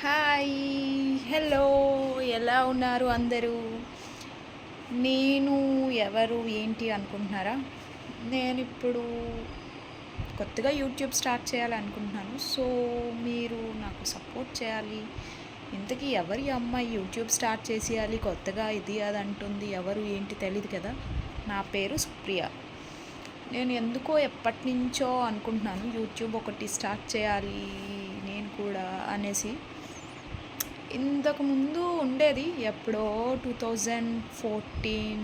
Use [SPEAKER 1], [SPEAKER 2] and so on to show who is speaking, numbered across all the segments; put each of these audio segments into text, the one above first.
[SPEAKER 1] Hi, hello, ఎలా ఉన్నారు అందరూ? నేను ఎవరు ఏంటి అనుకుంటున్నారా? నేను ఇప్పుడు కొత్తగా యూట్యూబ్ స్టార్ట్ చేయాలనుకుంటున్నాను. సో మీరు నాకు సపోర్ట్ చేయాలి. ఇంతకీ ఎవరి అమ్మాయి యూట్యూబ్ స్టార్ట్ చేసేయాలి కొత్తగా ఇది అది అంటుంది, ఎవరు ఏంటి తెలియదు కదా. నా పేరు సుప్రియ. నేను ఎందుకో ఎప్పటి నుంచో అనుకుంటున్నాను యూట్యూబ్ ఒకటి స్టార్ట్ చేయాలి నేను కూడా అనేసి. ఇంతకుముందు ఉండేది ఎప్పుడో 2014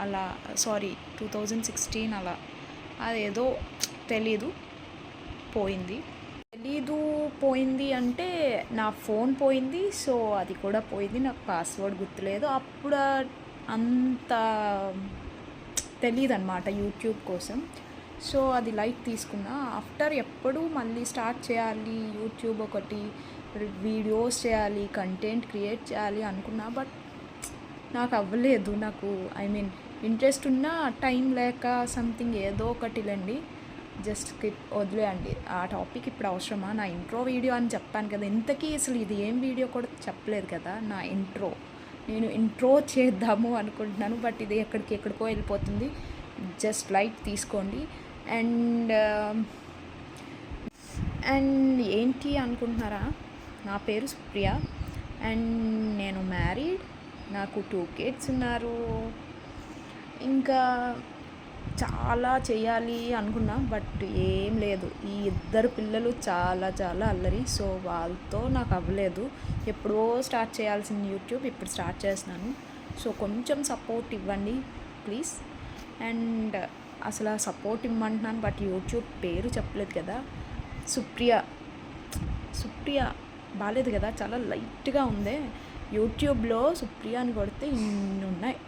[SPEAKER 1] అలా, సారీ 2016 అలా. అదేదో తెలీదు పోయింది అంటే నా ఫోన్ పోయింది. సో అది కూడా పోయింది, నాకు పాస్వర్డ్ గుర్తులేదు. అప్పుడు అంత తెలియదు అనమాట యూట్యూబ్ కోసం. సో అది లైట్ తీసుకున్నా. ఆఫ్టర్ ఎప్పుడు మళ్ళీ స్టార్ట్ చేయాలి యూట్యూబ్ ఒకటి, వీడియోస్ చేయాలి, కంటెంట్ క్రియేట్ చేయాలి అనుకున్నా. బట్ నాకు అవ్వలేదు. నాకు ఇంట్రెస్ట్ ఉన్నా టైం లేక సంథింగ్ ఏదో ఒకటిలేండి, జస్ట్ వదిలేయండి. ఆ టాపిక్ ఇప్పుడు అవసరమా? నా ఇంట్రో వీడియో అని చెప్పాను కదా. ఇంతకీ అసలు ఇది ఏం వీడియో కూడా చెప్పలేదు కదా. నా నేను ఇంట్రో చేద్దాము అనుకుంటున్నాను, బట్ ఇది ఎక్కడికో వెళ్ళిపోతుంది. జస్ట్ లైట్ తీసుకోండి. అండ్ ఏంటి అనుకుంటున్నారా? నా పేరు సుప్రియ అండ్ నేను మ్యారీడ్. నాకు 2 kids ఉన్నారు. ఇంకా చాలా చేయాలి అనుకున్నా, బట్ ఏం లేదు. ఈ 2 పిల్లలు చాలా చాలా అల్లరి. సో వాళ్ళతో నాకు అవ్వలేదు. ఎప్పుడో స్టార్ట్ చేయాల్సిన యూట్యూబ్ ఇప్పుడు స్టార్ట్ చేస్తున్నాను. సో కొంచెం సపోర్ట్ ఇవ్వండి ప్లీజ్. అండ్ అసలు సపోర్ట్ ఇవ్వమంటున్నాను, బట్ యూట్యూబ్ పేరు చెప్పలేదు కదా. సుప్రియ బాగాలేదు కదా, చాలా లైట్గా ఉంది. యూట్యూబ్లో సుప్రియ అని కొడితే ఇన్ని ఉన్నాయి.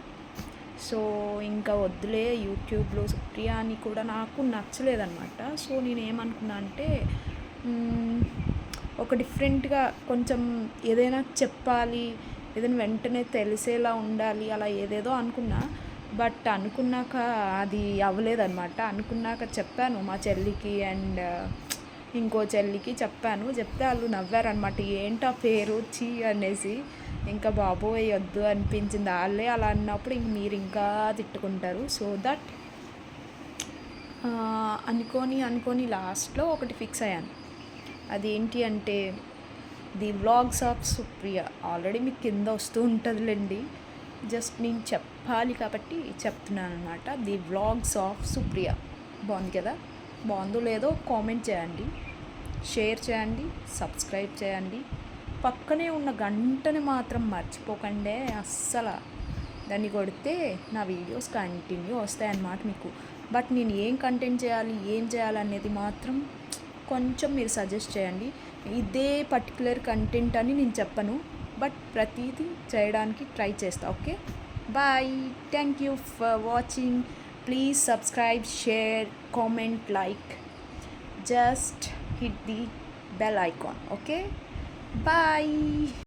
[SPEAKER 1] సో ఇంకా వద్దులే, యూట్యూబ్లో సుప్రియ అని కూడా నాకు నచ్చలేదన్నమాట. సో నేను ఏమనుకున్నా అంటే ఒక డిఫరెంట్గా కొంచెం ఏదైనా చెప్పాలి, ఏదైనా వెంటనే తెలిసేలా ఉండాలి, అలా ఏదేదో అనుకున్నా. బట్ అనుకున్నాక అది అవ్వలేదన్నమాట. అనుకున్నాక చెప్పాను మా చెల్లికి అండ్ ఇంకో చెల్లికి చెప్తే వాళ్ళు నవ్వారనమాట. ఏంటా పేరు చీ అనేసి. ఇంకా బాబోయ్ వద్దు అనిపించింది. వాళ్ళే అలా అన్నప్పుడు ఇంక మీరు ఇంకా తిట్టుకుంటారు. సో దట్ అనుకొని లాస్ట్లో ఒకటి ఫిక్స్ అయ్యాను. అదేంటి అంటే the vlogs of Supriya. Already మీకు కింద వస్తూ ఉంటుందిలేండి, జస్ట్ నేను చెప్పాలి కాబట్టి చెప్తున్నాను అనమాట. The vlogs of Supriya. బాగుంది కదా? బాగుందో లేదో కామెంట్ చేయండి, షేర్ చేయండి, సబ్స్క్రైబ్ చేయండి. పక్కనే ఉన్న గంటని మాత్రం మర్చిపోకండి అస్సలు. దాన్ని కొడితే నా వీడియోస్ కంటిన్యూ వస్తాయన్నమాట మీకు. బట్ నేను ఏం కంటెంట్ చేయాలి, ఏం చేయాలనేది మాత్రం కొంచెం మీరు సజెస్ట్ చేయండి. ఇదే పర్టికులర్ కంటెంట్ అని నేను చెప్పను, బట్ ప్రతిదీ చేయడానికి ట్రై చేస్తా. Okay, bye. Thank you for watching. Please subscribe, share, comment, like. Just hit the bell icon. Okay, bye.